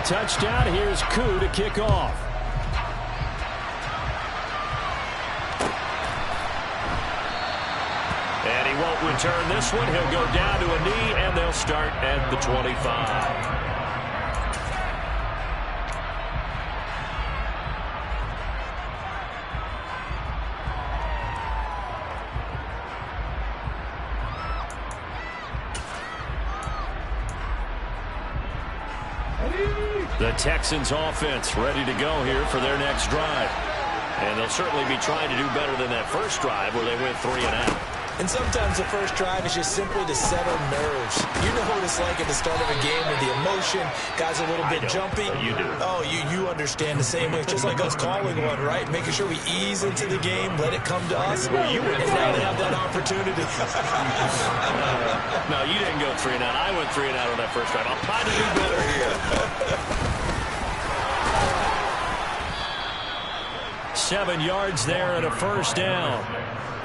touchdown. Here's Koo to kick off. And he won't return this one. He'll go down to a knee, and they'll start at the 25. The Texans offense ready to go here for their next drive. And they'll certainly be trying to do better than that first drive where they went 3 and out. And sometimes the first drive is just simply to settle nerves. You know what it's like at the start of a game with the emotion. Guys are a little bit jumpy. You do. Oh, you understand the same way. It's just like us calling one, right? Making sure we ease into the game, let it come to us. Well, you went and now they have that opportunity. No, you didn't go 3 and out. I went 3 and out on that first drive. I'll try to do better here. 7 yards there and a first down.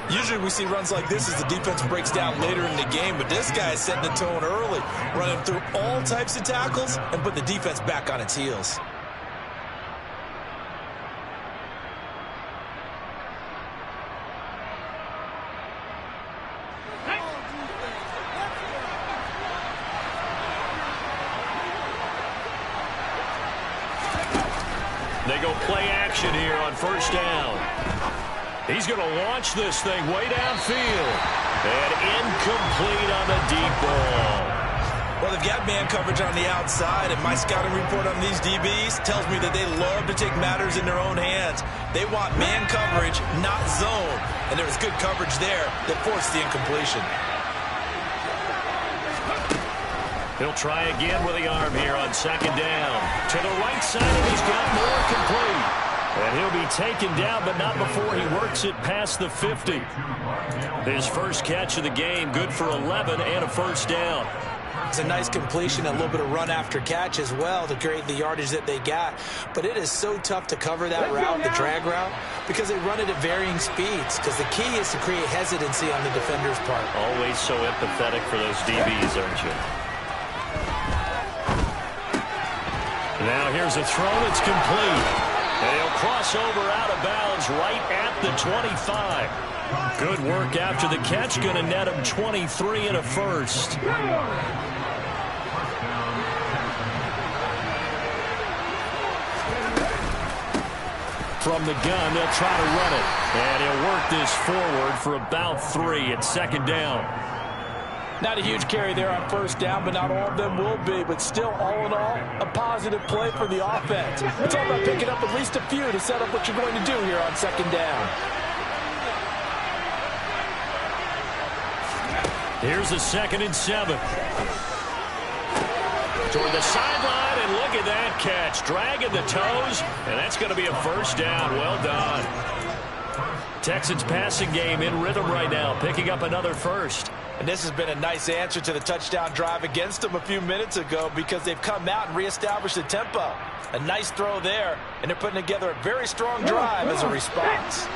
Usually we see runs like this as the defense breaks down later in the game, but this guy is setting the tone early, running through all types of tackles and put the defense back on its heels. They go play action here on first down. He's going to launch this thing way downfield. And incomplete on the deep ball. Well, they've got man coverage on the outside, and my scouting report on these DBs tells me that they love to take matters in their own hands. They want man coverage, not zone. And there was good coverage there that forced the incompletion. He'll try again with the arm here on second down. To the right side, and he's got more complete. And he'll be taken down, but not before he works it past the 50. His first catch of the game, good for 11 and a first down. It's a nice completion, a little bit of run after catch as well to create the yardage that they got. But it is so tough to cover that route, the drag route, because they run it at varying speeds. Because the key is to create hesitancy on the defender's part. Always so empathetic for those DBs, aren't you? Now here's a throw that's complete. And he'll cross over out of bounds right at the 25. Good work after the catch. Going to net him 23 and a first. From the gun, they'll try to run it. And he'll work this forward for about 3 at second down. Not a huge carry there on first down, but not all of them will be. But still, all in all, a positive play for the offense. It's all about picking up at least a few to set up what you're going to do here on second down. Here's the 2nd and 7. Toward the sideline, and look at that catch. Dragging the toes, and that's going to be a first down. Well done. Texans passing game in rhythm right now, picking up another first. And this has been a nice answer to the touchdown drive against them a few minutes ago because they've come out and reestablished the tempo. A nice throw there, and they're putting together a very strong drive as a response.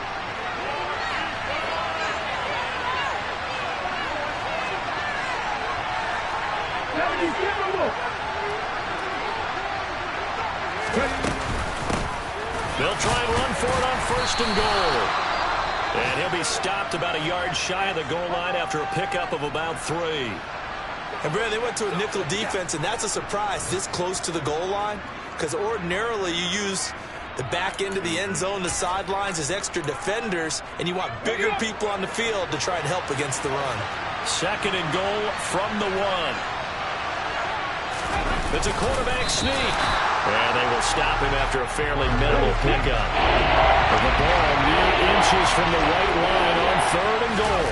They'll try and run for it on first and goal. And he'll be stopped about a yard shy of the goal line after a pickup of about 3. And, Brad, they went to a nickel defense, and that's a surprise this close to the goal line because ordinarily you use the back end of the end zone, the sidelines as extra defenders, and you want bigger people on the field to try and help against the run. 2nd and goal from the 1. It's a quarterback sneak. And they will stop him after a fairly minimal pickup. And the ball mere inches from the right line on 3rd and goal.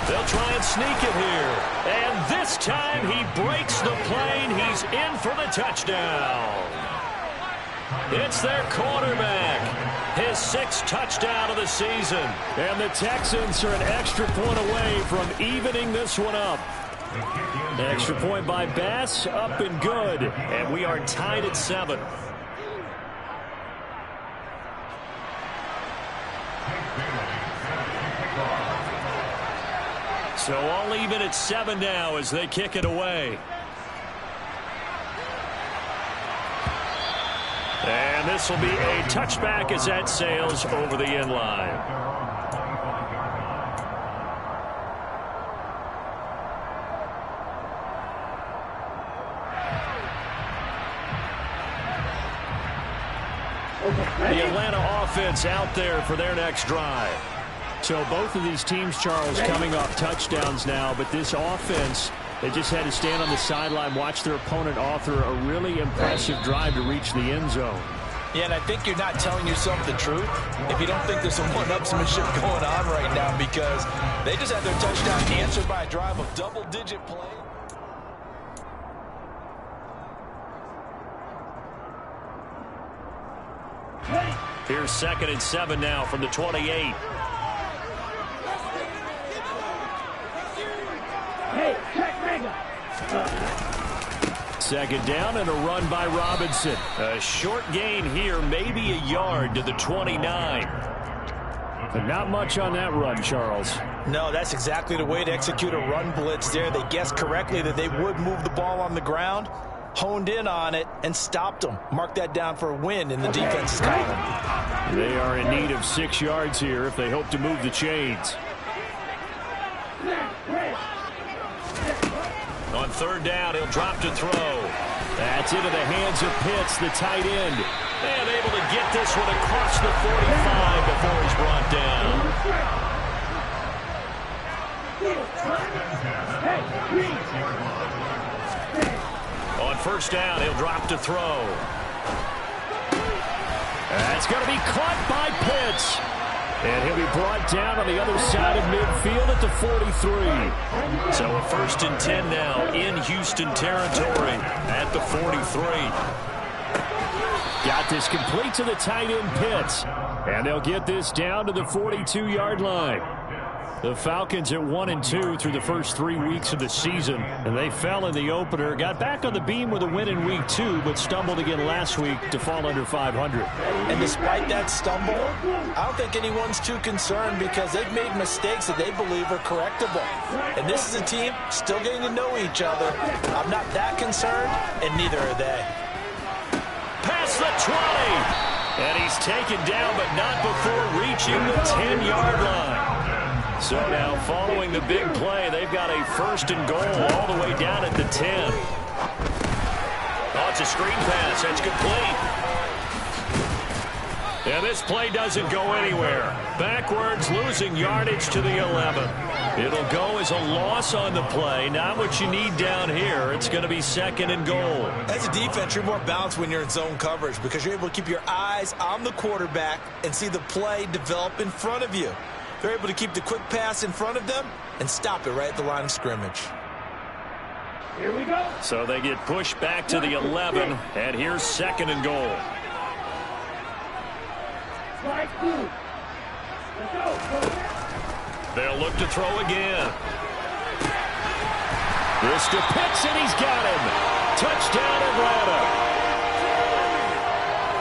They'll try and sneak it here. And this time he breaks the plane. He's in for the touchdown. It's their quarterback. His 6th touchdown of the season. And the Texans are an extra point away from evening this one up. Extra point by Bass, up and good. And we are tied at 7. So all even at 7 now as they kick it away. And this will be a touchback as that sails over the end line. The Atlanta offense out there for their next drive. So both of these teams, Charles, coming off touchdowns now, but this offense, they just had to stand on the sideline, watch their opponent author a really impressive drive to reach the end zone. Yeah, and I think you're not telling yourself the truth if you don't think there's some one-upsmanship going on right now, because they just had their touchdown answered by a drive of double-digit play. Here's 2nd and 7 now from the 28. Second down and a run by Robinson. A short gain here, maybe a yard to the 29. But not much on that run, Charles. No, that's exactly the way to execute a run blitz there. They guessed correctly that they would move the ball on the ground, honed in on it, and stopped them. Mark that down for a win in the defense's column. They are in need of 6 yards here if they hope to move the chains. On 3rd down, he'll drop to throw. That's into the hands of Pitts, the tight end. And able to get this one across the 45 before he's brought down. On 1st down, he'll drop to throw. That's going to be caught by Pitts. And he'll be brought down on the other side of midfield at the 43. So a 1st and 10 now in Houston territory at the 43. Got this complete to the tight end Pitts. And they'll get this down to the 42-yard line. The Falcons at 1-2 through the first 3 weeks of the season, and they fell in the opener. Got back on the beam with a win in week 2, but stumbled again last week to fall under 500. And despite that stumble, I don't think anyone's too concerned, because they've made mistakes that they believe are correctable. And this is a team still getting to know each other. I'm not that concerned, and neither are they. Past the 20, and he's taken down, but not before reaching the 10-yard line. So now, following the big play, they've got a 1st and goal all the way down at the 10. Oh, it's a screen pass. That's complete. And this play doesn't go anywhere. Backwards, losing yardage to the 11. It'll go as a loss on the play. Not what you need down here. It's going to be 2nd and goal. As a defense, you're more balanced when you're in zone coverage, because you're able to keep your eyes on the quarterback and see the play develop in front of you. They're able to keep the quick pass in front of them and stop it right at the line of scrimmage. Here we go. So they get pushed back to the 11, and here's 2nd and goal. Strike 2. Let's go. They'll look to throw again. This to Pitts, and he's got him. Touchdown, Atlanta.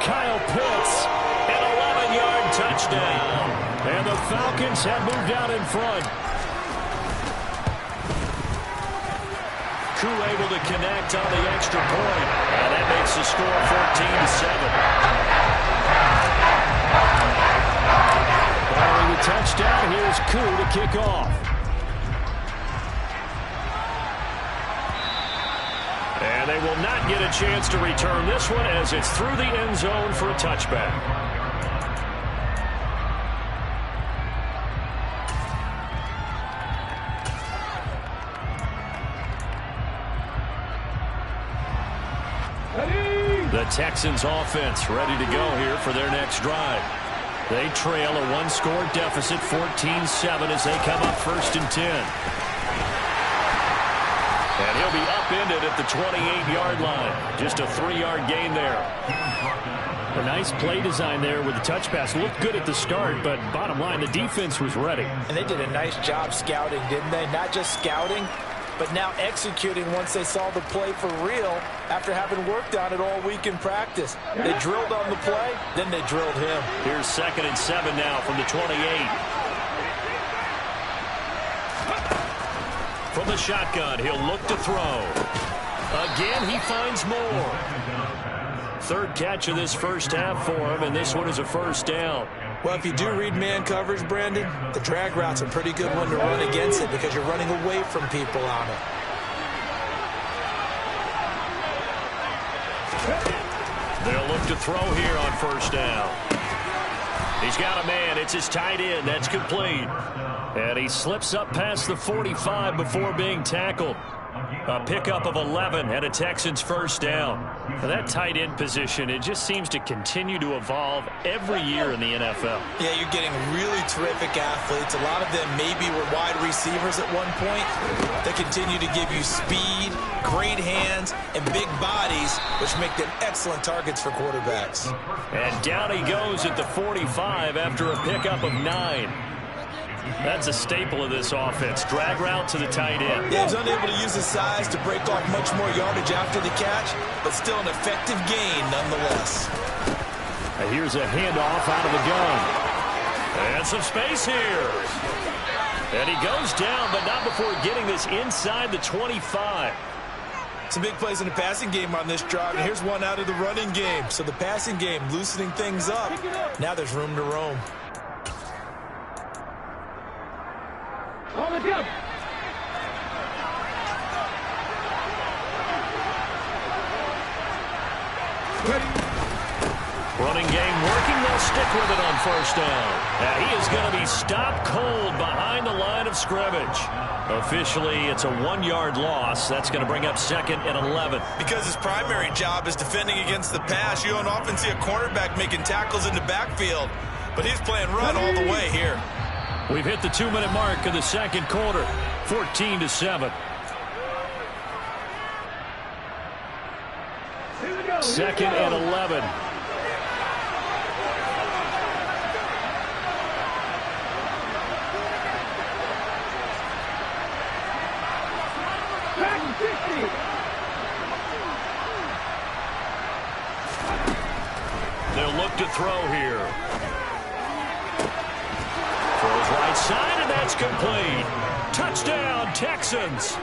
Kyle Pitts, an 11-yard touchdown. And the Falcons have moved out in front. Koo able to connect on the extra point. And that makes the score 14-7. Following the touchdown, here's Koo to kick off. And they will not get a chance to return this one, as it's through the end zone for a touchback. The Texans offense ready to go here for their next drive. They trail a 1-score deficit, 14-7, as they come up 1st and 10. And he'll be upended at the 28-yard line. Just a 3-yard gain there. A nice play design there with the touch pass. Looked good at the start, but bottom line, the defense was ready. And they did a nice job scouting, didn't they? Not just scouting, but now executing once they saw the play for real after having worked on it all week in practice. They drilled on the play, then they drilled him. Here's 2nd and 7 now from the 28. From the shotgun, he'll look to throw. Again, he finds more. third catch of this first half for him, and this one is a first down. Well, if you do read man coverage, Brandon, the drag route's a pretty good one to run against it because you're running away from people on it. They'll look to throw here on first down. He's got a man. It's his tight end. That's complete. And he slips up past the 45 before being tackled. A pickup of 11 and a Texans first down. Now that tight end position, it just seems to continue to evolve every year in the NFL. Yeah, you're getting really terrific athletes. A lot of them maybe were wide receivers at one point. They continue to give you speed, great hands, and big bodies, which make them excellent targets for quarterbacks. And down he goes at the 45 after a pickup of 9. That's a staple of this offense. Drag route to the tight end. Yeah, he's unable to use his size to break off much more yardage after the catch, but still an effective gain nonetheless. And here's a handoff out of the gun. And some space here. And he goes down, but not before getting this inside the 25. Some big plays in the passing game on this drive, and here's one out of the running game. So the passing game loosening things up. Now there's room to roam. On the jump. Running game working. They'll stick with it on first down. And he is going to be stopped cold behind the line of scrimmage. Officially, it's a 1-yard loss. That's going to bring up 2nd and 11. Because his primary job is defending against the pass, you don't often see a cornerback making tackles in the backfield. But he's playing run all the way here. We've hit the 2-minute mark of the second quarter, 14-7. 2nd and 11. They'll look to throw here. Throws right side, and that's complete. Touchdown, Texans.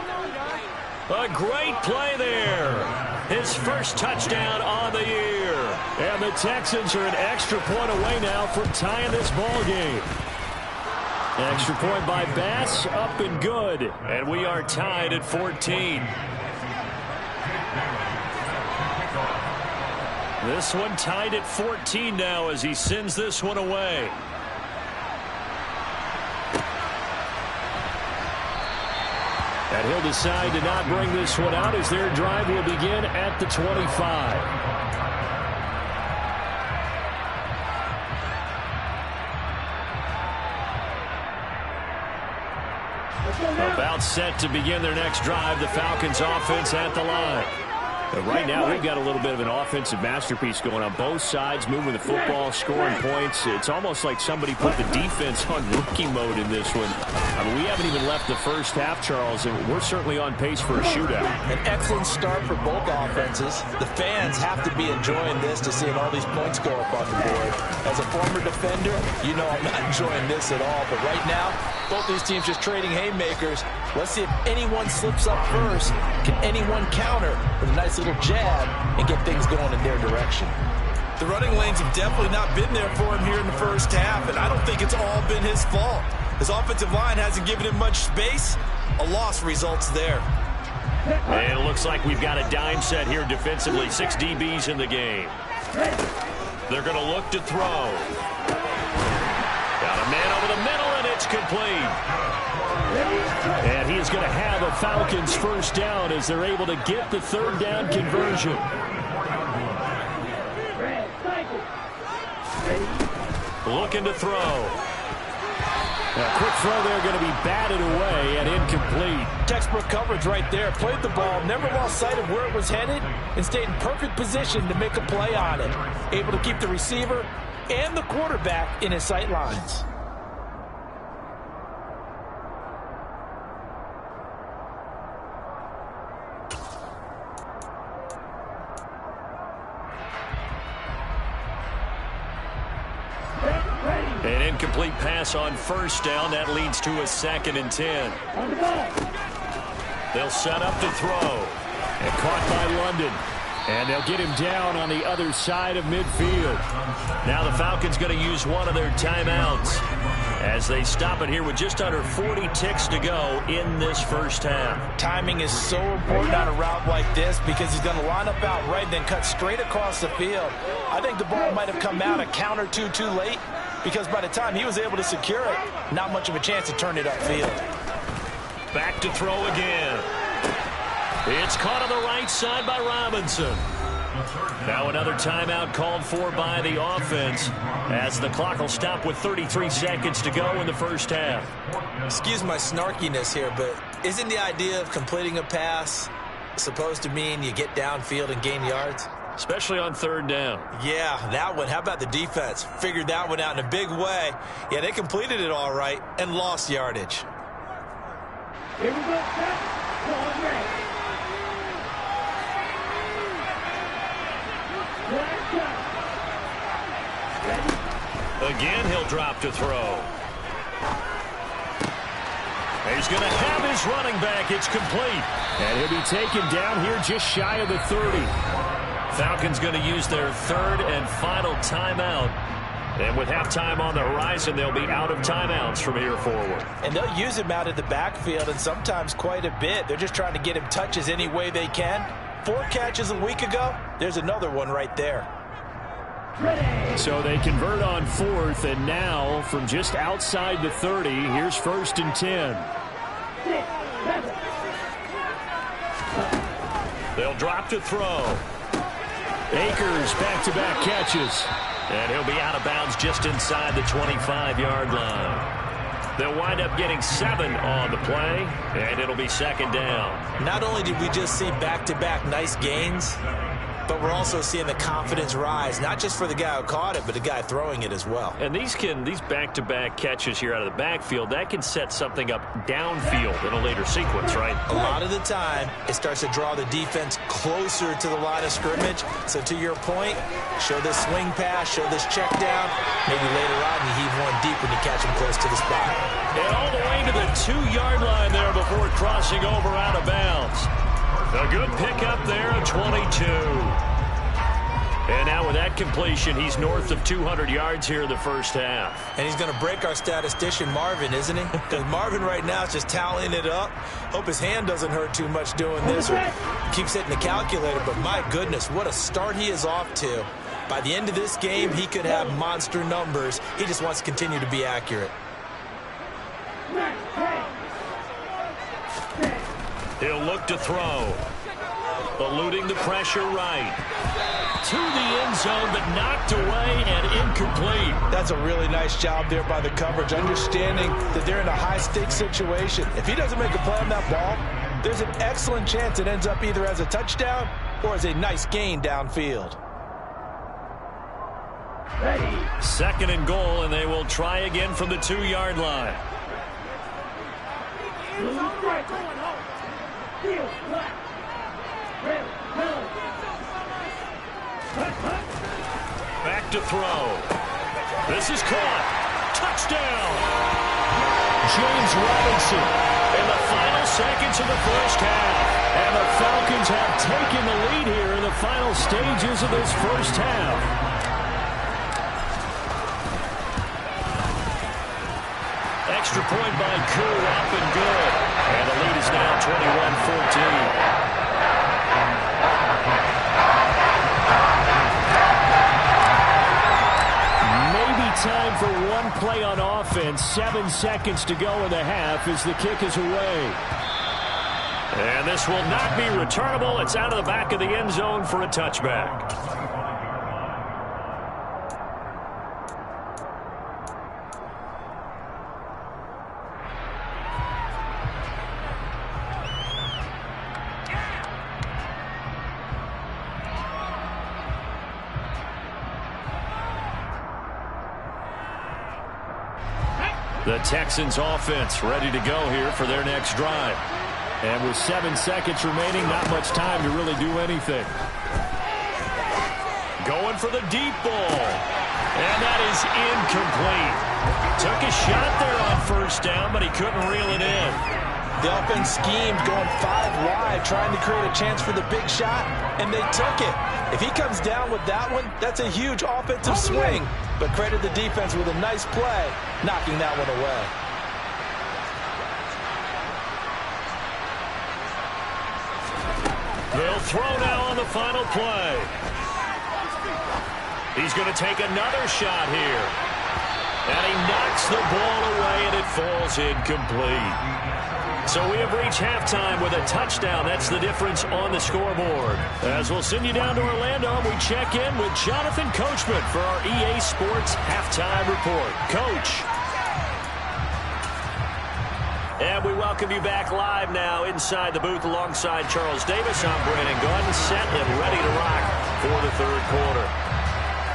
A great play there. His first touchdown on the year. And the Texans are an extra point away now from tying this ball game. Extra point by Bass, up and good. And we are tied at 14. This one tied at 14 now as he sends this one away. And he'll decide to not bring this one out as their drive will begin at the 25. About set to begin their next drive, the Falcons offense at the line. Right now, we've got a little bit of an offensive masterpiece going on both sides, moving the football, scoring points. It's almost like somebody put the defense on rookie mode in this one. I mean, we haven't even left the first half, Charles, and we're certainly on pace for a shootout. An excellent start for both offenses. The fans have to be enjoying this to seeing all these points go up on the board. As a former defender, you know I'm not enjoying this at all. But right now, both these teams just trading haymakers. Let's see if anyone slips up first. Can anyone counter with a nice little jab and get things going in their direction? The running lanes have definitely not been there for him here in the first half, and I don't think it's all been his fault. His offensive line hasn't given him much space. A loss results there. And it looks like we've got a dime set here defensively. 6 DBs in the game. They're going to look to throw. Got a man over the middle, and it's complete. And he is going to have a Falcons first down as they're able to get the third down conversion. Looking to throw. A quick throw there going to be batted away and incomplete. Textbook coverage right there. Played the ball, never lost sight of where it was headed, and stayed in perfect position to make a play on it. Able to keep the receiver and the quarterback in his sight lines. An incomplete pass on first down. That leads to a 2nd and 10. They'll set up to throw. And caught by London. And they'll get him down on the other side of midfield. Now the Falcons going to use one of their timeouts as they stop it here with just under 40 ticks to go in this first half. Timing is so important on a route like this because he's going to line up out right and then cut straight across the field. I think the ball might have come out a count or two too late because by the time he was able to secure it, not much of a chance to turn it upfield. Back to throw again. It's caught on the right side by Robinson. Now another timeout called for by the offense as the clock will stop with 33 seconds to go in the first half. Excuse my snarkiness here, but isn't the idea of completing a pass supposed to mean you get downfield and gain yards? Especially on third down. Yeah, that one. How about the defense? Figured that one out in a big way. Yeah, they completed it all right and lost yardage. Here we go, set, ball ready. Again, he'll drop to throw. He's going to have his running back. It's complete. And he'll be taken down here just shy of the 30. Falcons going to use their third and final timeout. And with halftime on the horizon, they'll be out of timeouts from here forward. And they'll use him out of the backfield and sometimes quite a bit. They're just trying to get him touches any way they can. 4 catches a week ago. There's another one right there. So they convert on fourth, and now from just outside the 30, here's 1st and 10. They'll drop to throw. Akers back-to-back catches. And he'll be out of bounds just inside the 25-yard line. They'll wind up getting 7 on the play, and it'll be 2nd down. Not only did we just see back-to-back nice gains, but we're also seeing the confidence rise, not just for the guy who caught it, but the guy throwing it as well. And these back-to-back catches here out of the backfield, that can set something up downfield in a later sequence, right? A lot of the time, it starts to draw the defense closer to the line of scrimmage. So to your point, show this swing pass, show this check down. Maybe later on you heave one deep when you catch him close to the spot. And all the way to the 2-yard line there before crossing over out of bounds. A good pickup there of 22. And now with that completion, he's north of 200 yards here in the first half. And he's going to break our statistician Marvin, isn't he? Because Marvin right now is just tallying it up. Hope his hand doesn't hurt too much doing this or keeps hitting the calculator. But my goodness, what a start he is off to. By the end of this game, he could have monster numbers. He just wants to continue to be accurate. He'll look to throw. Eluding the pressure right. To the end zone, but knocked away and incomplete. That's a really nice job there by the coverage, understanding that they're in a high-stakes situation. If he doesn't make a play on that ball, there's an excellent chance it ends up either as a touchdown or as a nice gain downfield. 2nd and goal, and they will try again from the 2-yard line. Back to throw. This is caught. Touchdown. James Robinson in the final seconds of the first half. And the Falcons have taken the lead here in the final stages of this first half. Extra point by Koo, up and good. And the lead is now 21-14. Time for one play on offense. 7 seconds to go in the half as the kick is away. And this will not be returnable. It's out of the back of the end zone for a touchback. The Texans offense ready to go here for their next drive. And with 7 seconds remaining, not much time to really do anything. Going for the deep ball. And that is incomplete. Took a shot there on 1st down, but he couldn't reel it in. The offense schemed going 5 wide, trying to create a chance for the big shot, and they took it. If he comes down with that one, that's a huge offensive swing. But credit the defense with a nice play, knocking that one away. They'll throw now on the final play. He's going to take another shot here. And he knocks the ball away, and it falls incomplete. So we have reached halftime with a touchdown. That's the difference on the scoreboard. As we'll send you down to Orlando, we check in with Jonathan Coachman for our EA Sports Halftime Report. Coach. And we welcome you back live now inside the booth alongside Charles Davis. I'm Brandon Gunn, set and ready to rock for the third quarter.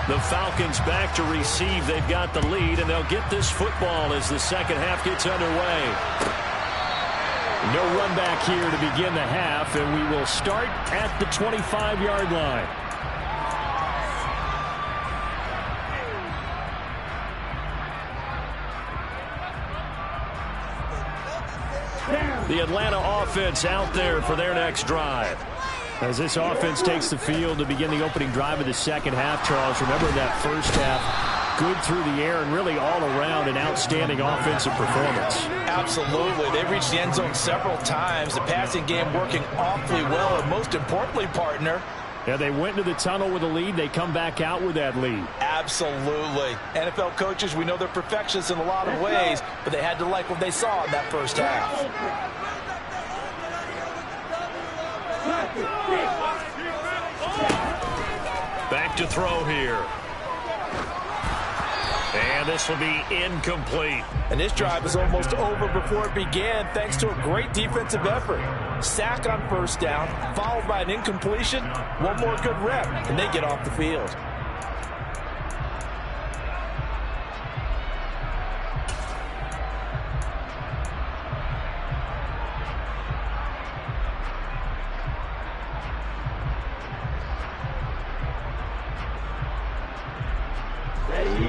The Falcons back to receive. They've got the lead, and they'll get this football as the second half gets underway. No run back here to begin the half, and we will start at the 25-yard line. The Atlanta offense out there for their next drive. As this offense takes the field to begin the opening drive of the second half, Charles, remember that first half, good through the air and really all around an outstanding offensive performance. Absolutely. They've reached the end zone several times. The passing game working awfully well, and most importantly, partner, yeah, they went into the tunnel with a lead. They come back out with that lead. Absolutely. NFL coaches, we know they're perfectionists in a lot of ways, but they had to like what they saw in that first half. Back to throw here. And this will be incomplete. And this drive is almost over before it began thanks to a great defensive effort. Sack on first down, followed by an incompletion. One more good rep, and they get off the field.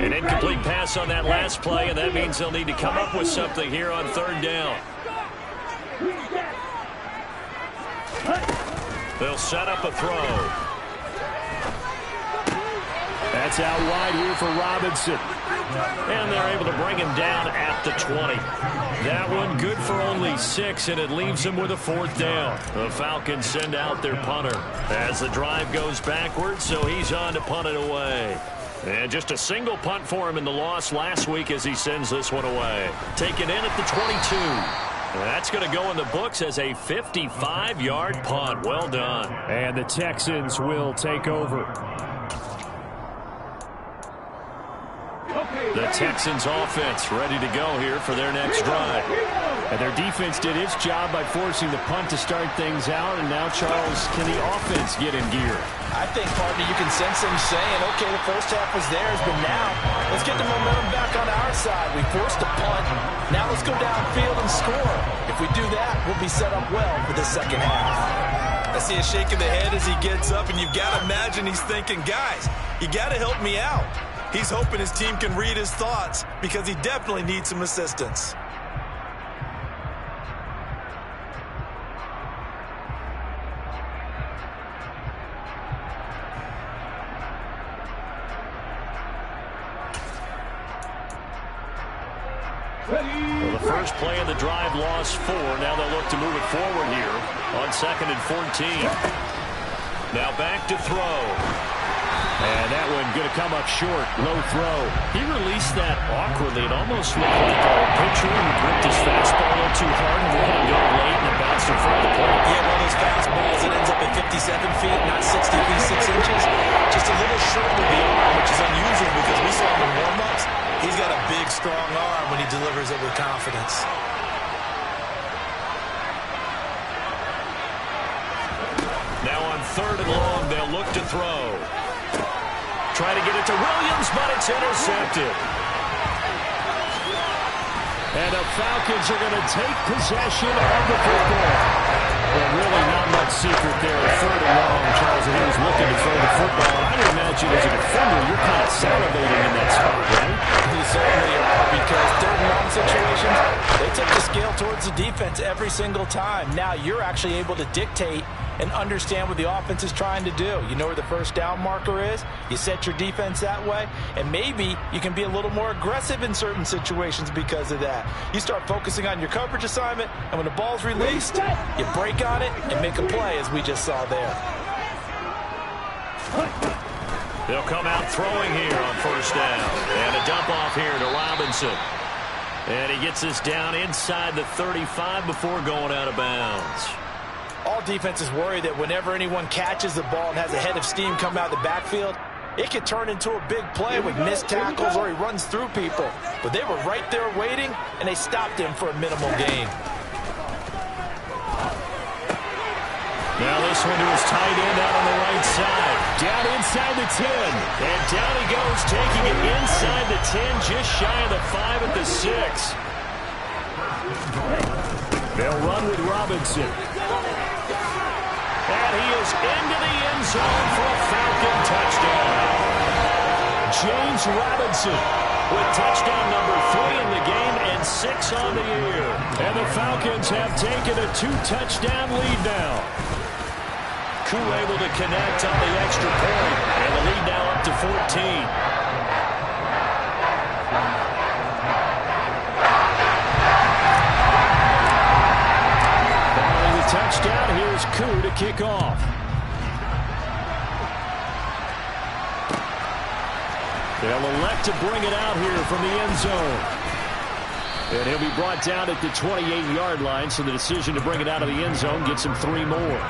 An incomplete pass on that last play, and that means they'll need to come up with something here on third down. They'll set up a throw. That's out wide here for Robinson. And they're able to bring him down at the 20. That one good for only 6, and it leaves them with a fourth down. The Falcons send out their punter as the drive goes backwards, so he's on to punt it away. And just a single punt for him in the loss last week as he sends this one away. Taken in at the 22. That's going to go in the books as a 55-yard punt. Well done. And the Texans will take over. The Texans offense ready to go here for their next drive. And their defense did its job by forcing the punt to start things out. And now, Charles, can the offense get in gear? I think, partner, you can sense them saying, okay, the first half was theirs, but now let's get the momentum back on our side. We forced a punt. Now let's go downfield and score. If we do that, we'll be set up well for the second half. I see a shake of the head as he gets up, and you've got to imagine he's thinking, guys, you got to help me out. He's hoping his team can read his thoughts because he definitely needs some assistance. Well, the first play of the drive lost 4. Now they'll look to move it forward here on 2nd and 14. Now back to throw. And that one going to come up short. Low throw. He released that awkwardly. It almost looked like a pitcher who gripped his fastball a little too hard and let it go late, and it bounced in front of the plate. Yeah, one of those fastballs that ends up at 57 feet, not 60 feet, 6 inches. Just a little short with the arm, which is unusual because we saw him in warm-ups. He's got a big, strong arm when he delivers it with confidence. Now on 3rd and long, they'll look to throw. Try to get it to Williams, but it's intercepted. And the Falcons are going to take possession of the football. Well, really not much secret there. 3rd and long, Charles. that he was looking to throw the football. I would imagine as a defender, you're kind of salivating in that spot, right? You certainly are, because third and long situations, they tip the scale towards the defense every single time. Now you're actually able to dictate and understand what the offense is trying to do. You know where the first down marker is. You set your defense that way, and maybe you can be a little more aggressive in certain situations because of that. You start focusing on your coverage assignment, and when the ball's released, you break on it and make a play, as we just saw there. They'll come out throwing here on first down. And a dump off here to Robinson. And he gets us down inside the 35 before going out of bounds. All defenses worry that whenever anyone catches the ball and has a head of steam come out of the backfield, it could turn into a big play with missed tackles or he runs through people. But they were right there waiting, and they stopped him for a minimal gain. Now this one to his tight end out on the right side. Down inside the 10. And down he goes, taking it inside the 10, just shy of the 5 at the 6. They'll run with Robinson. And he is into the end zone for a Falcon touchdown. James Robinson with touchdown number 3 in the game and 6 on the year. And the Falcons have taken a 2-touchdown lead now. Koo able to connect on the extra point, and the lead now up to 14. Following the touchdown, here's Koo to kick off. They'll elect to bring it out here from the end zone. And he'll be brought down at the 28-yard line, so the decision to bring it out of the end zone gets him 3 more.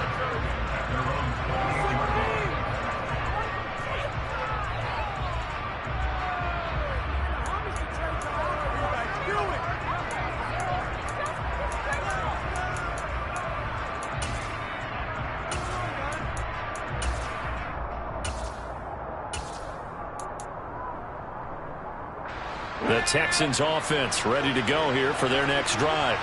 The Texans offense ready to go here for their next drive.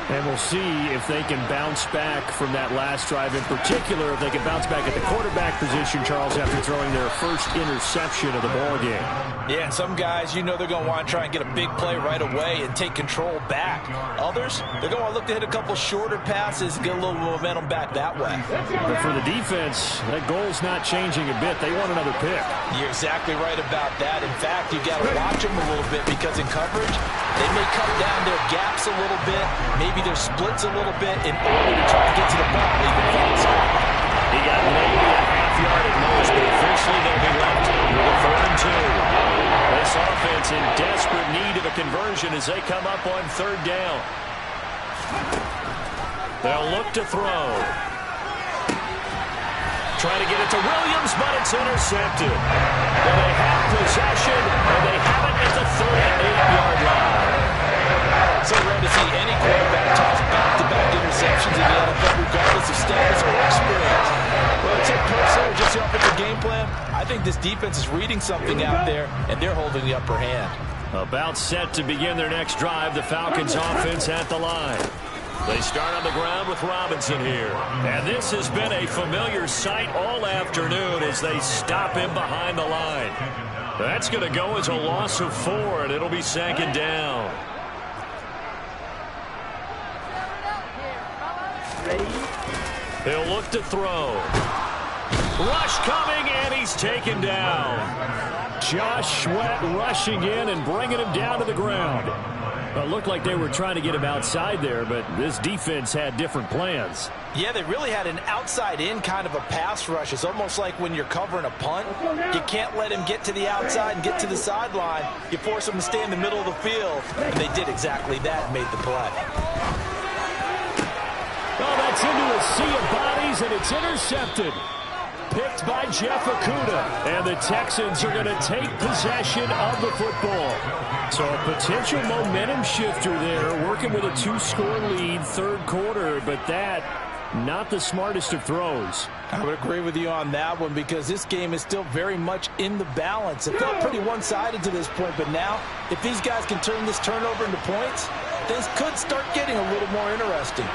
And we'll see if they can bounce back from that last drive. In particular, if they can bounce back at the quarterback position, Charles, after throwing their first interception of the ballgame. Yeah, and some guys, you know they're going to want to try and get a big play right away and take control back. Others, they're going to want to look to hit a couple shorter passes and get a little momentum back that way. But for the defense, that goal's not changing a bit. They want another pick. You're exactly right about that. In fact, you've got to watch them a little bit, because in coverage, they may cut down their gaps a little bit, maybe their splits a little bit in order to try to get to the ball, even faster. He got maybe a half yard at most, but officially they'll be left with a 4th and 2. This offense in desperate need of a conversion as they come up on 3rd down. They'll look to throw. Trying to get it to Williams, but it's intercepted. And they have possession, and they have it at the 38-yard line. So rare to see any quarterback toss back-to-back interceptions in the NFL, regardless of status or experience. Well, it's a personal or just the offensive game plan. I think this defense is reading something out there, and they're holding the upper hand. About set to begin their next drive, the Falcons offense at the line. They start on the ground with Robinson here. And this has been a familiar sight all afternoon as they stop him behind the line. That's going to go as a loss of 4, and it'll be 2nd down. He'll look to throw. Rush coming, and he's taken down. Josh Sweat rushing in and bringing him down to the ground. It looked like they were trying to get him outside there, but this defense had different plans. Yeah, they really had an outside-in kind of a pass rush. It's almost like when you're covering a punt. You can't let him get to the outside and get to the sideline. You force him to stay in the middle of the field, and they did exactly that and made the play. Oh, that's into a sea of bodies, and it's intercepted. Picked by Jeff Okudah. And the Texans are going to take possession of the football. So a potential momentum shifter there, working with a 2-score lead, 3rd quarter, but that, not the smartest of throws. I would agree with you on that one, because this game is still very much in the balance. It felt pretty one-sided to this point, but now, if these guys can turn this turnover into points, things could start getting a little more interesting.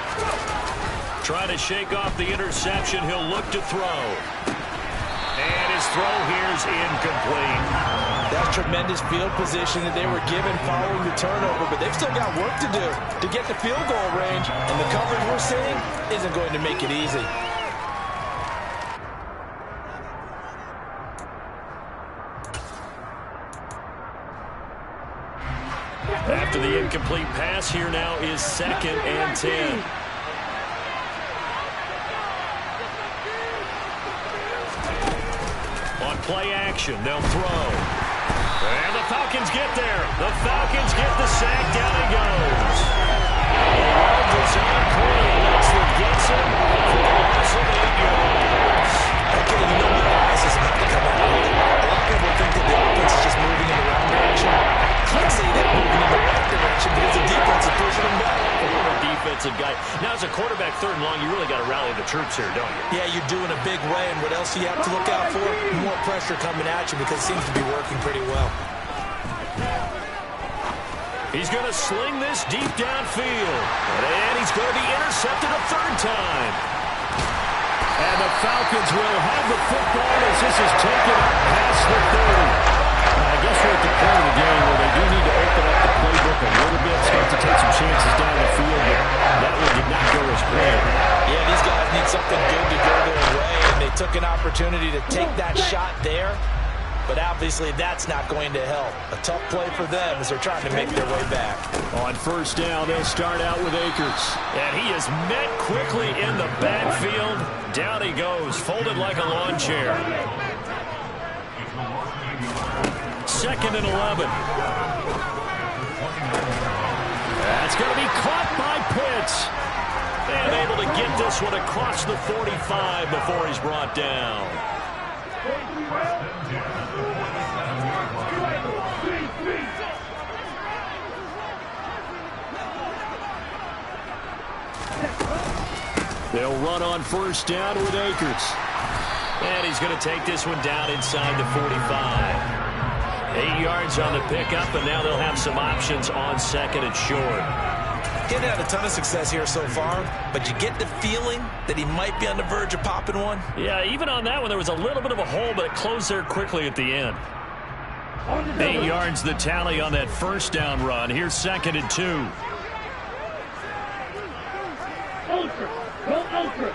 Trying to shake off the interception. He'll look to throw. And his throw here is incomplete. That's tremendous field position that they were given following the turnover, but they've still got work to do to get the field goal range, and the coverage we're seeing isn't going to make it easy. After the incomplete pass, here now is 2nd and 10. On play action, they'll throw. And the Falcons get there. The Falcons get the sack. Down he goes. The zone corner Wexler gets him for a loss of 8 yards. Okay, you know the bias is about to come out. A lot of people think that the offense is just moving in the wrong direction. I'd say they're moving in the right direction because the defense is pushing them back. What a defensive guy. Now, as a quarterback, 3rd and long, you really got to rally the troops here, don't you? Yeah, you're doing a big way, and what else do you have to look out for? More pressure coming at you because it seems to be working pretty well. He's going to sling this deep downfield. And he's going to be intercepted a 3rd time. And the Falcons will have the football as this is taken up past the 30. I guess we're at the point of the game where they do need to open up the playbook a little bit. Start to take some chances down the field, but that one did not go as planned. Yeah, these guys need something good to go their way, and they took an opportunity to take that shot there, but obviously that's not going to help. A tough play for them as they're trying to make their way back. On 1st down, they'll start out with Akers. And he is met quickly in the backfield. Down he goes, folded like a lawn chair. 2nd and 11. That's going to be caught by Pitts. And able to get this one across the 45 before he's brought down. They'll run on 1st down with Akers. And he's going to take this one down inside the 45. 8 yards on the pickup, and now they'll have some options on 2nd and short. He hasn't had a ton of success here so far, but you get the feeling that he might be on the verge of popping one. Yeah, even on that one, there was a little bit of a hole, but it closed there quickly at the end. 8 yards the tally on that 1st down run. Here's 2nd and 2. Ultra. Go ultra.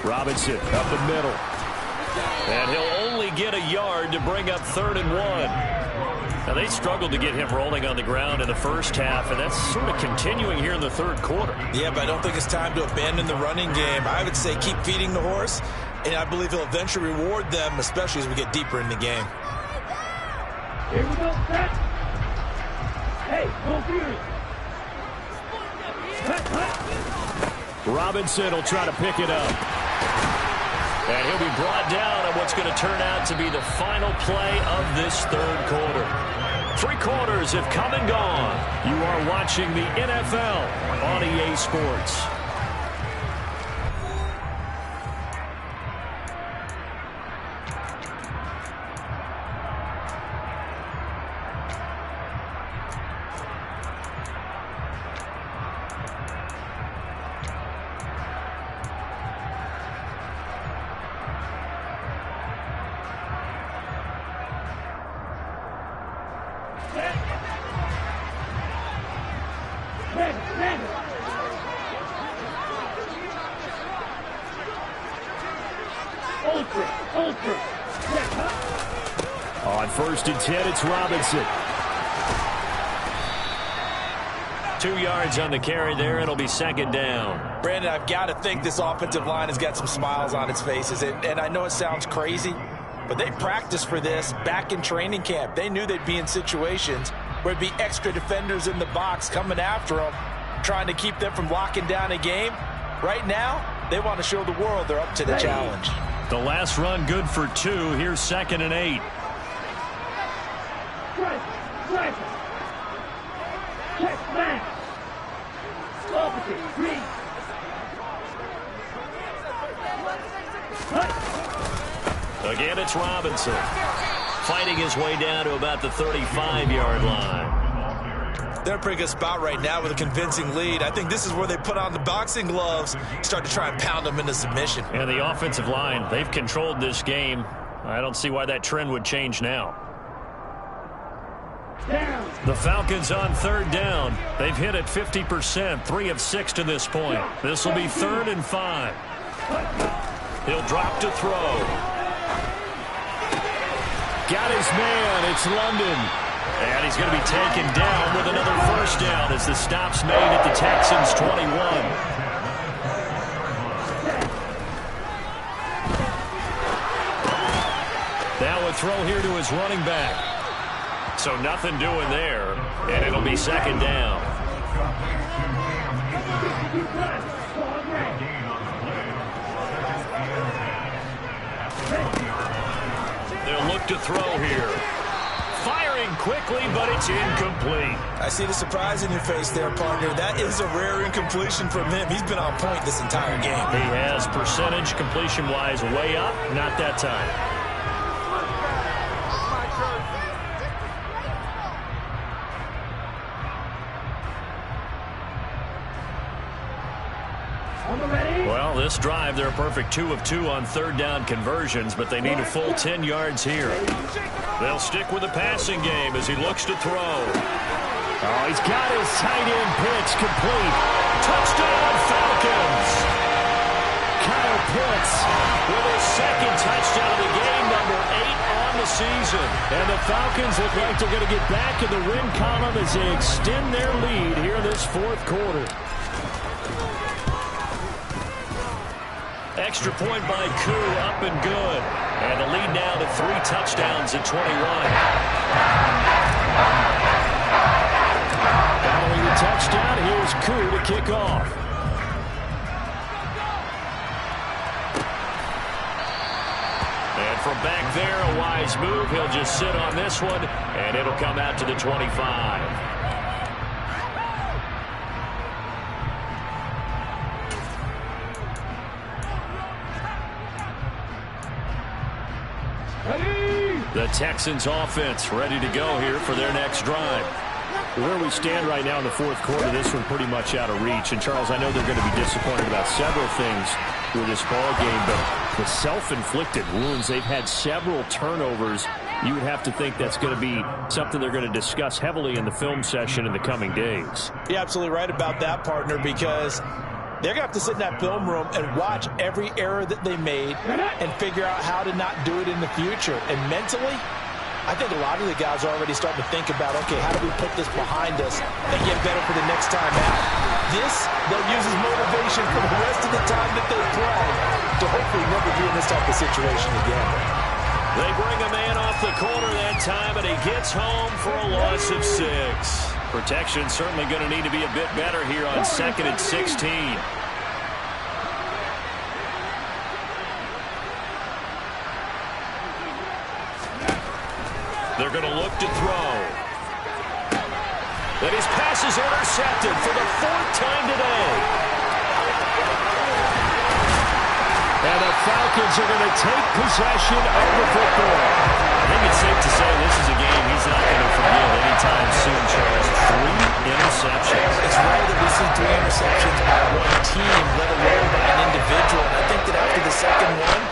Robinson up the middle. And he'll only get a yard to bring up 3rd and 1. Now, they struggled to get him rolling on the ground in the 1st half, and that's sort of continuing here in the 3rd quarter. Yeah, but I don't think it's time to abandon the running game. I would say keep feeding the horse, and I believe he'll eventually reward them, especially as we get deeper in the game. Here we go, set. Hey, no fear. Robinson will try to pick it up. And he'll be brought down on what's going to turn out to be the final play of this 3rd quarter. 3 quarters have come and gone. You are watching the NFL on EA Sports. On 1st and 10, it's Robinson. 2 yards on the carry there. It'll be 2nd down. Brandon, I've got to think this offensive line has got some smiles on its faces. And I know it sounds crazy, but they practiced for this back in training camp. They knew they'd be in situations where there'd be extra defenders in the box coming after them, trying to keep them from locking down a game. Right now, they want to show the world they're up to the challenge. The last run good for 2. Here's 2nd and 8. Strike. Check back. Opposite. Green. Again, it's Robinson. Fighting his way down to about the 35-yard line. They're in a pretty good spot right now with a convincing lead. I think this is where they put on the boxing gloves, start to try and pound them into submission. And the offensive line, they've controlled this game. I don't see why that trend would change now. Down. The Falcons on third down. They've hit it 50%, 3 of 6 to this point. This will be 3rd and 5. He'll drop to throw. Got his man. It's London. And he's going to be taken down with another first down as the stop's made at the Texans' 21. Now a throw here to his running back. So nothing doing there, and it'll be 2nd down. They'll look to throw here. Firing quickly, but it's incomplete. I see the surprise in your face there, partner. That is a rare incompletion from him. He's been on point this entire game. He has percentage completion-wise way up, not that time. Well, this drive, they're a perfect 2 of 2 on 3rd down conversions, but they need a full 10 yards here. They'll stick with the passing game as he looks to throw. Oh, he's got his tight end pitch complete. Touchdown, Falcons! Kyle Pitts with his 2nd touchdown of the game, number 8 on the season. And the Falcons look like they're going to get back in the win column as they extend their lead here in this 4th quarter. Extra point by Koo, up and good. And the lead now to 3 touchdowns at 21. Following the touchdown, here's Koo to kick off. And from back there, a wise move. He'll just sit on this one, and it'll come out to the 25. The Texans offense ready to go here for their next drive. Where we stand right now in the 4th quarter, this one pretty much out of reach. And, Charles, I know they're going to be disappointed about several things with this ball game, but the self-inflicted wounds, they've had several turnovers. You would have to think that's going to be something they're going to discuss heavily in the film session in the coming days. You're absolutely right about that, partner, because they're going to have to sit in that film room and watch every error that they made and figure out how to not do it in the future. And mentally, I think a lot of the guys are already starting to think about, okay, how do we put this behind us and get better for the next time out? This, they'll use as motivation for the rest of the time that they play to hopefully never be in this type of situation again. They bring a man off the corner that time, and he gets home for a loss of 6. Protection certainly going to need to be a bit better here on 2nd and 16. They're going to look to throw. And his pass is intercepted for the 4th time today. And the Falcons are going to take possession of the football. I think it's safe to say this is a game he's not going to forget anytime soon, Charles. 3 interceptions. It's rare that we see 3 interceptions by one team, let alone by an individual. And I think that after the 2nd one,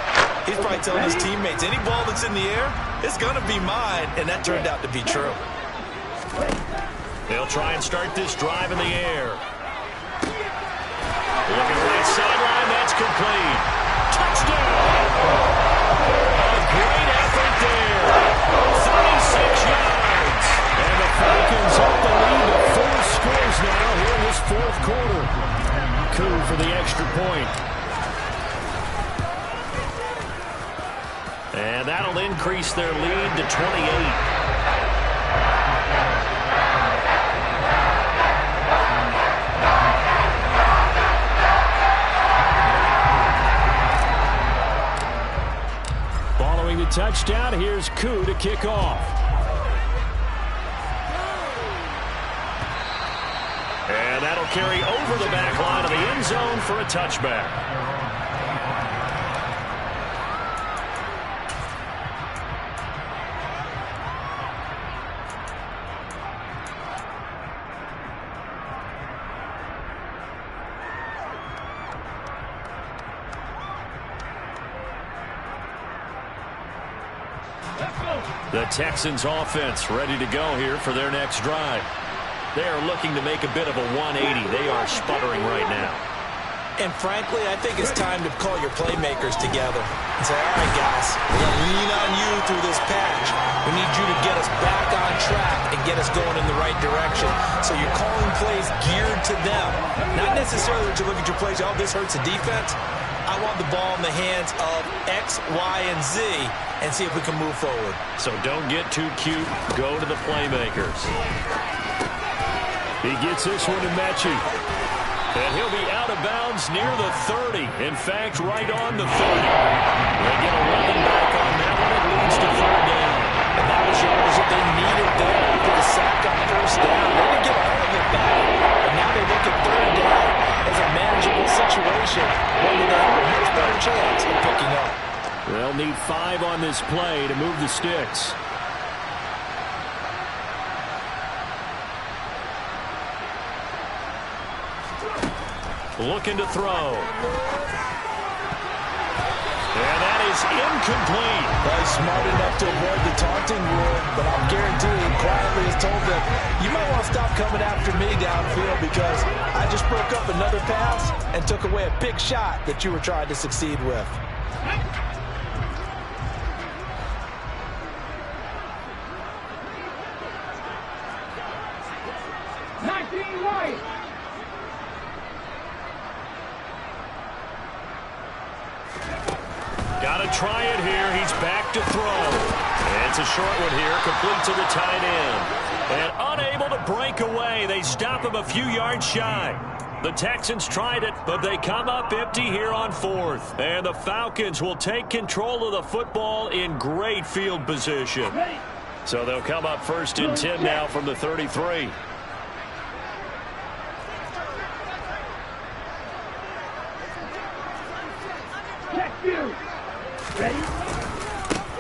he's probably telling his teammates, any ball that's in the air, it's going to be mine. And that turned out to be true. They'll try and start this drive in the air. Looking right sideline, that's complete. Touchdown! A great effort there. 36 yards. And the Falcons up the lead to 4 scores now here in this 4th quarter. Koo for the extra point. And that'll increase their lead to 28. Following the touchdown, here's Koo to kick off. And that'll carry over the back line of the end zone for a touchback. The Texans offense ready to go here for their next drive. They are looking to make a bit of a 180. They are sputtering right now. And frankly, I think it's time to call your playmakers together and say, all right, guys, we're going to lean on you through this patch. We need you to get us back on track and get us going in the right direction. So you're calling plays geared to them. Not necessarily that you look at your plays, oh, this hurts the defense. I want the ball in the hands of X, Y, and Z and see if we can move forward. So don't get too cute. Go to the playmakers. He gets this one to Mechie. And he'll be out of bounds near the 30. In fact, right on the 30. They get 11 back on that one. It leads to third down. And that was yardage that they needed there after the sack on first down. They didn't get all of it back. And now they look at third down as a manageable situation. One that they have a much better chance of picking up. They'll need 5 on this play to move the sticks. Looking to throw. And that is incomplete. Well, he's smart enough to avoid the taunting rule, but I'll guarantee he quietly has told them, you might want to stop coming after me downfield because I just broke up another pass and took away a big shot that you were trying to succeed with. Got to try it here. He's back to throw. And it's a short one here, complete to the tight end. And unable to break away. They stop him a few yards shy. The Texans tried it, but they come up empty here on 4th. And the Falcons will take control of the football in great field position. So they'll come up 1st and 10 now from the 33.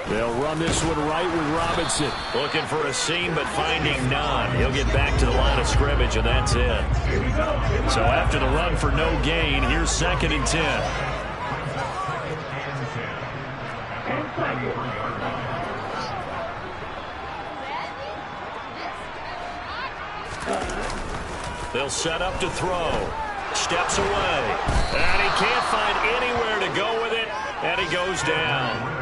They'll run this one right with Robinson. Looking for a seam, but finding none. He'll get back to the line of scrimmage, and that's it. So after the run for no gain, here's 2nd and 10. They'll set up to throw. Steps away. And he can't find anywhere to go with it, and he goes down.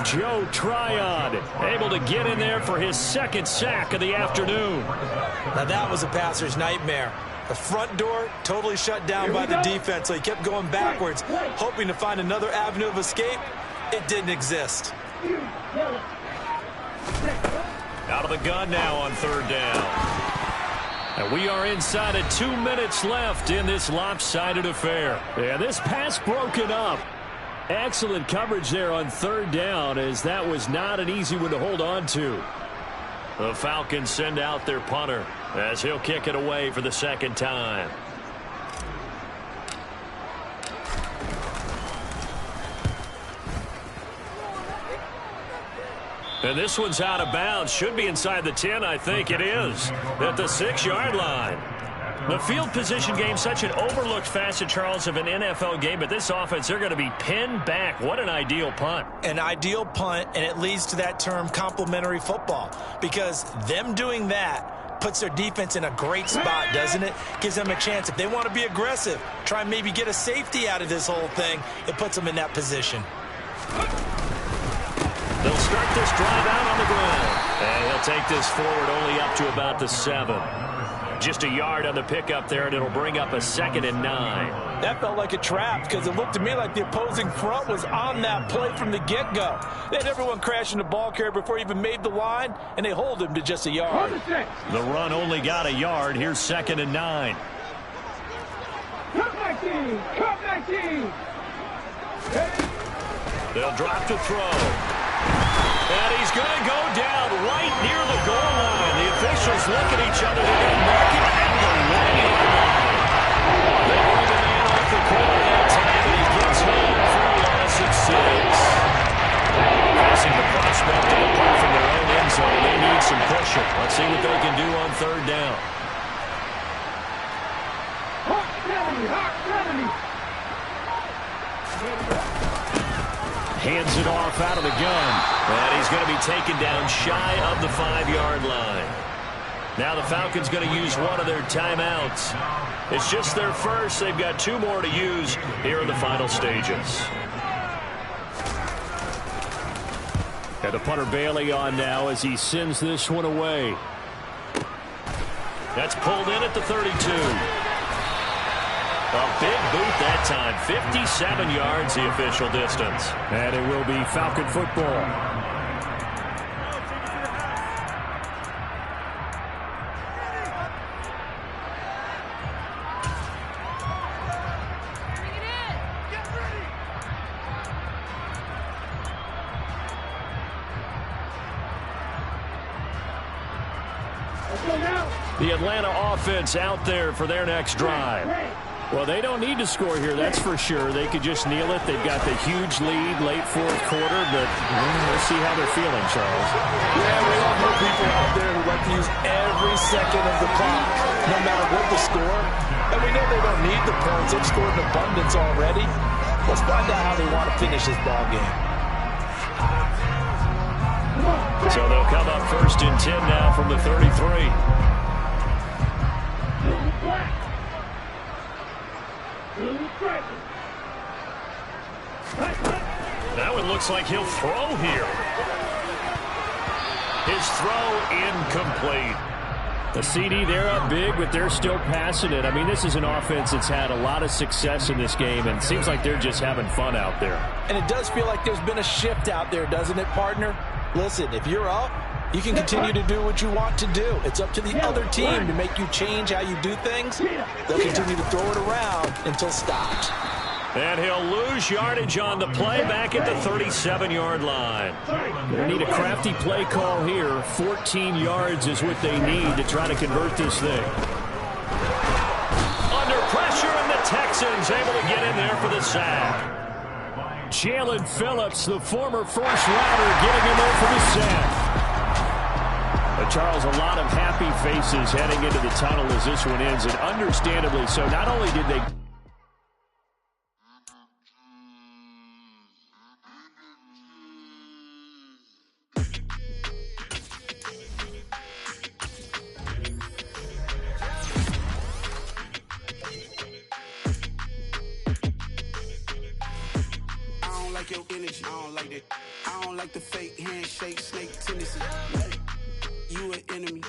Joe Tryon able to get in there for his 2nd sack of the afternoon. Now that was a passer's nightmare. The front door totally shut down by the defense, so he kept going backwards, hoping to find another avenue of escape. It didn't exist. Out of the gun now on 3rd down. And we are inside of 2 minutes left in this lopsided affair. Yeah, this pass broken up. Excellent coverage there on 3rd down, as that was not an easy one to hold on to. The Falcons send out their punter as he'll kick it away for the 2nd time. And this one's out of bounds. Should be inside the 10, I think it is. At the 6-yard line. The field position game, such an overlooked facet, Charles, of an NFL game. But this offense, they're going to be pinned back. What an ideal punt. An ideal punt, and it leads to that term complementary football. Because them doing that puts their defense in a great spot, doesn't it? Gives them a chance. If they want to be aggressive, try and maybe get a safety out of this whole thing, it puts them in that position. They'll start this drive out on the ground. And he'll take this forward only up to about the 7. Just a yard on the pickup there, and it'll bring up a 2nd and 9. That felt like a trap because it looked to me like the opposing front was on that play from the get-go. They had everyone crashing the ball carrier before he even made the line, and they hold him to just a yard. The run only got a yard. Here's 2nd and 9. Cut 19! Cut 19! They'll drop to throw. And he's going to go down right near the goal line. The officials look at each other. They're going to mark it at the 1-yard line. They bring the man off the corner that time, and he gets home for a loss of 6. Facing the prospect of a punt from their own end zone, they need some pressure. Let's see what they can do on 3rd down. Hawk 70! Hawk 70! Hands it off out of the gun. And he's going to be taken down shy of the 5-yard line. Now the Falcons going to use one of their timeouts. It's just their first. They've got 2 more to use here in the final stages. Got the punter Bailey on now as he sends this one away. That's pulled in at the 32. A big boot that time. 57 yards the official distance. And it will be Falcon football. The Atlanta offense out there for their next drive. Well, they don't need to score here, that's for sure. They could just kneel it. They've got the huge lead late 4th quarter, but we'll see how they're feeling, Charles. Yeah, we all know people out there who like to use every second of the clock, no matter what the score. And we know they don't need the points. They've scored in abundance already. Let's find out how they want to finish this ball game. So they'll come up 1st and 10 now from the 33. That one looks like he'll throw here. His throw incomplete. The CD, they're up big, but they're still passing it. I mean, this is an offense that's had a lot of success in this game, and it seems like they're just having fun out there. And it does feel like there's been a shift out there, doesn't it, partner? Listen, if you're up, you can continue to do what you want to do. It's up to the other team to make you change how you do things. They'll continue to throw it around until stopped. And he'll lose yardage on the play back at the 37-yard line. They need a crafty play call here. 14 yards is what they need to try to convert this thing. Under pressure, and the Texans able to get in there for the sack. Jalen Phillips, the former first-rounder, getting in there for the sack. Charles, a lot of happy faces heading into the tunnel as this one ends, and understandably so. Not only did they... I don't like your energy. I don't like that. I don't like the fake handshake, snake tendency. You an enemy.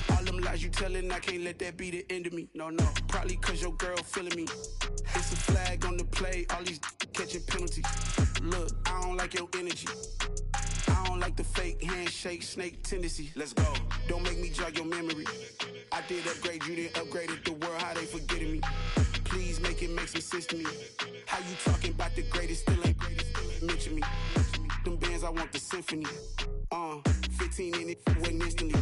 All them lies you telling, I can't let that be the end of me. No, no. Probably cause your girl feeling me. It's a flag on the play, all these catching penalties. Look, I don't like your energy. I don't like the fake handshake, snake tendency. Let's go. Don't make me jog your memory. I did upgrade, you didn't upgrade it. The world, how they forgetting me. Please make it make some sense to me. How you talking about the greatest, still ain't greatest, still ain't mention me. Them bands, I want the symphony. 15 in it, went instantly.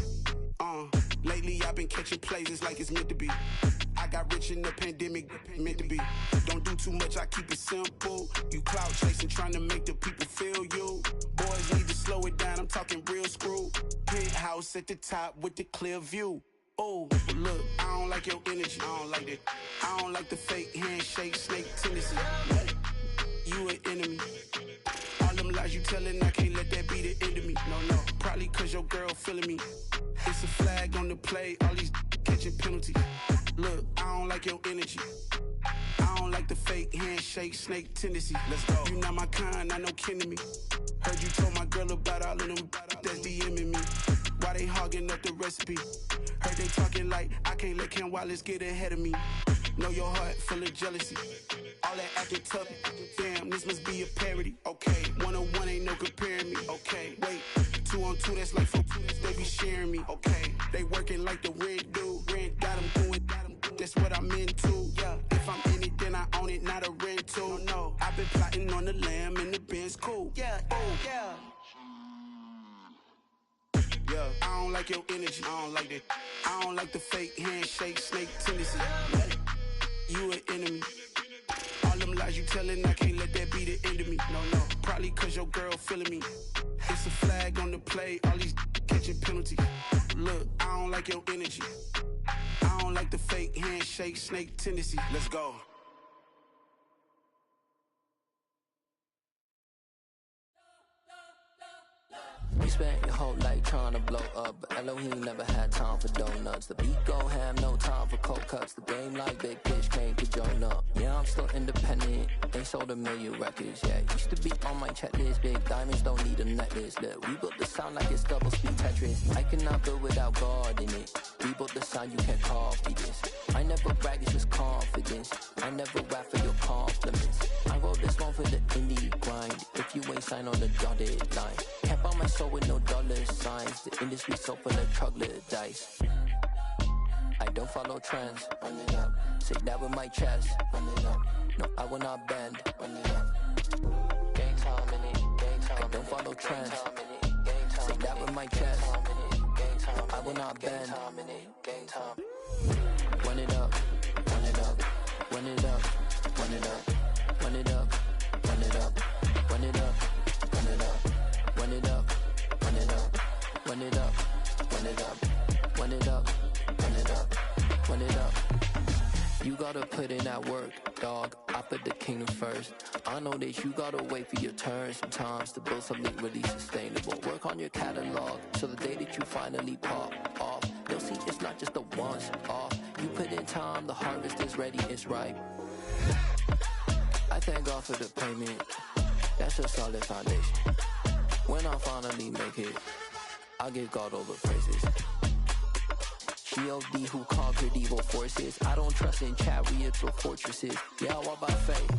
Lately I've been catching plays, it's like it's meant to be. I got rich in the pandemic, meant to be. Don't do too much, I keep it simple. You clout chasing, trying to make the people feel you. Boys need to slow it down, I'm talking real screw. Penthouse at the top with the clear view. Oh, look, I don't like your energy, I don't like that. I don't like the fake handshake, snake tendency. You an enemy. All them lies you telling, I can't let that be the end of me. No, no, probably cause your girl feeling me. It's a flag on the play, all these catching penalties. Look, I don't like your energy. I don't like the fake handshake, snake tendency. Let's go. You not my kind, I know kin to me. Heard you told my girl about all of them that's DMing me. Why they hogging up the recipe? Heard they talking like I can't let Ken Wallace get ahead of me. Know your heart full of jealousy. All that acting tough, damn, this must be a parody. Okay, 1-on-1 ain't no comparing me. Okay, wait, 2-on-2, that's like 4, they be sharing me. Okay, they working like the rent do. Rent got them doing, that's what I'm into. Yeah, if I'm in it, then I own it, not a rental. No, I've been plotting on the lamb and the Benz cool. Yeah, oh, yeah. Yeah, I don't like your energy, I don't like that. I don't like the fake handshake, snake tendency. You an enemy. All them lies you telling, I can't let that be the end of me. No, no, probably cause your girl feeling me. It's a flag on the play, all these catching penalties. Look, I don't like your energy. I don't like the fake handshake, snake tendency. Let's go. spent your whole life trying to blow up, but Elohim never had time for donuts. The beat go ham, no time for cold cuts. The game like Big Pitch came to join up. Yeah, I'm still independent, ain't sold a million records yet. Used to be on my checklist, big diamonds don't need a necklace. Look, we built the sound like it's double speed Tetris. I cannot build without God in it. We built the sound, you can't copy this. I never brag, it's just confidence. I never rap for your compliments. I wrote this one for the indie grind. If you ain't signed on the dotted line, can't buy my soul with no dollar signs. The industry so full of troglodytes. I don't follow trends. Run it up. Say that with my chest. Run it up. No, I will not bend. Run it up. Gang time in it. Gang time. I don't follow trends. Say that with my chest. No, I will not bend. Gang time. Run it up. Run it up. Run it up. Run it up. Run it up. Run it up. Run it up. Run it up. Run it up. Run it up. Run it up. Run it up. Run it up. Run it up. Run it up. You gotta put in that work, dog. I put the kingdom first. I know that you gotta wait for your turn sometimes to build something really sustainable. Work on your catalog so the day that you finally pop off, you'll see it's not just a once off. You put in time, the harvest is ready, it's ripe. I thank God for the payment. That's a solid foundation. When I finally make it, I'll give God all the praises. G.O.D. who conquered evil forces. I don't trust in chariots or fortresses. Yeah, I walk by faith.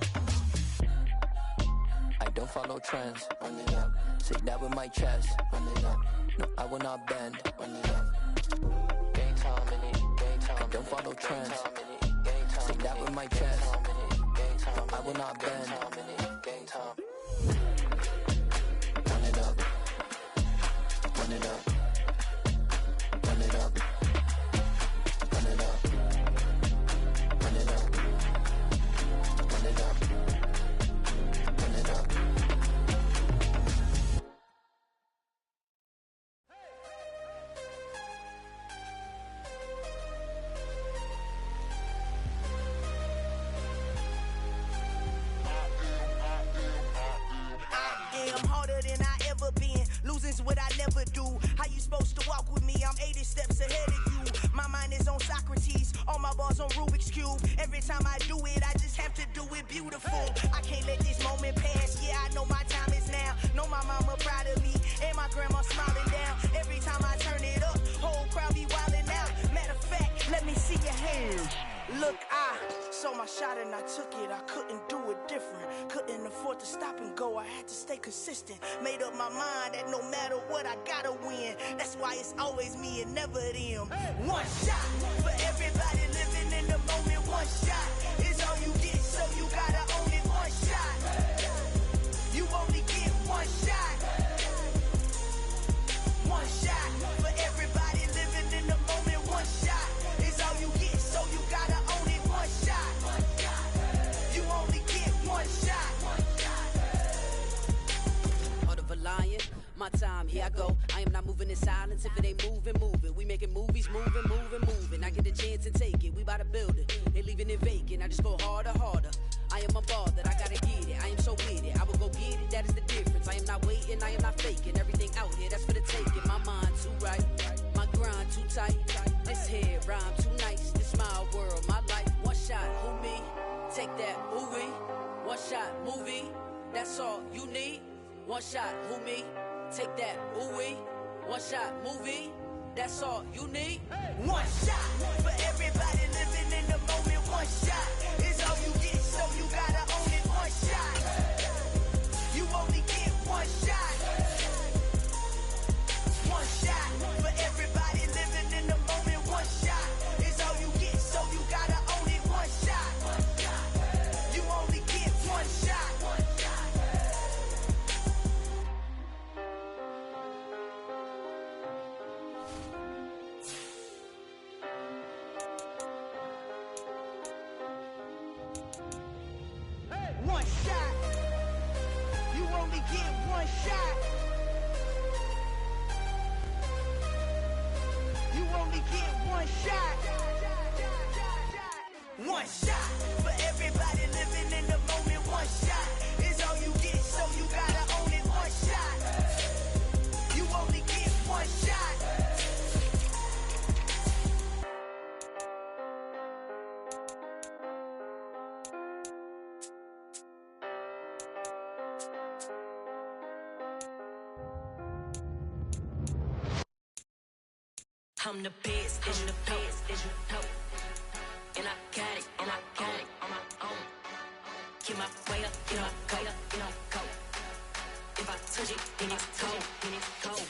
I don't follow trends. Run it up. Say that with my chest. Run it up. No, I will not bend. Run it up. Gang time in it. Gang time. I don't follow trends. Say that with my chest. No, I will not bend. Gang time. Run it up. Run it up. Run it up. Run it up. Run it up. Run it up. Run it up. I'm harder than I ever been. Losing's what I never do. How you supposed to walk with me? I'm 80 steps ahead of you. My mind is on Socrates. All my bars on Rubik's Cube. Every time I do it, I just have to do it beautiful. I can't let this moment pass. Yeah, I know my time is now. Know my mama proud of me. And my grandma smiling down. Every time I turn it up, whole crowd be wildin' out. Matter of fact, let me see your hands. Look, I saw my shot and I took it. I couldn't do it different. Couldn't afford to stop and go. I had to stay consistent. Made up my mind that no matter what, I gotta win. That's why it's always me and never them. One shot for everybody living in the moment. One shot is all you get, so you gotta own it. One shot. You only get one shot. One shot for everybody living in the moment. One shot is all you get, so you gotta own it. One shot. You only get one shot. Heart of a lion, my time, here I go. I am not moving in silence. If it ain't moving, move it. We making movies, moving, moving, moving. I get a chance and take it. We bout to build it. They leaving it vacant. I just go harder, harder. I am a ball that I gotta get it. I am so with it. I will go get it. That is the difference. I am not waiting. I am not faking. Everything out here, that's for the taking. My mind too right. My grind too tight. This head rhyme too nice. This my world, my life. One shot, who me? Take that, ooh wee. One shot, movie. That's all you need. One shot, who me? Take that, ooh wee. One shot, movie. That's all you need. One shot for everybody living in the moment. One shot is all you get, so you gotta own it. One shot. You only get one shot. One shot for everybody living in the moment. One shot is all you get, so you gotta own it. One shot. You only get one shot. One shot. You only get one shot. You only get one shot. One shot for everybody living in the moment. One shot is all you get, so you gotta own it. One shot. You only I'm the best, I'm the best, and I got it, and I got it on my own. Get my way up, get my way up, get my go. If I touch it, then it's cold, then it's cold.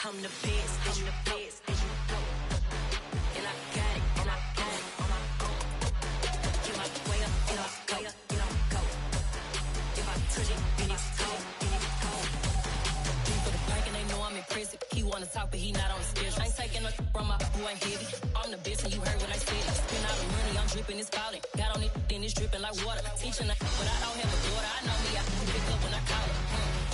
I'm the best, I'm the best, and I got it, and I got it on my own. Get my way up, get my way up, get my go. If I touch it, then it's cold, then it's cold. For the bank and they know I'm impressive. He wanna talk, but he not on the schedule. I ain't taking no from my boy heavy. I'm the best and you heard what I said. Spend all the money, I'm dripping, it's falling. Got on it, then it's dripping like water. Teaching but I don't have a daughter. I know me, I can pick up when I call her.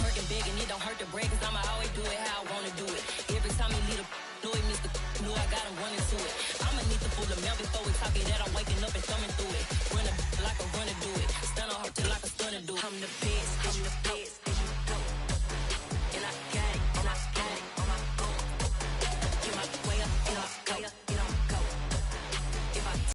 Working big and it don't hurt to break, cause I'ma always do it how I wanna do it. Every time he lead a know it, Mr. Know I got him running to it. I'ma need to pull the mail before we talk it that I'm waking up and thumbing through it. Run like a runner do it. Stun on her till like a stunner do it. I'm the best, I'm the best.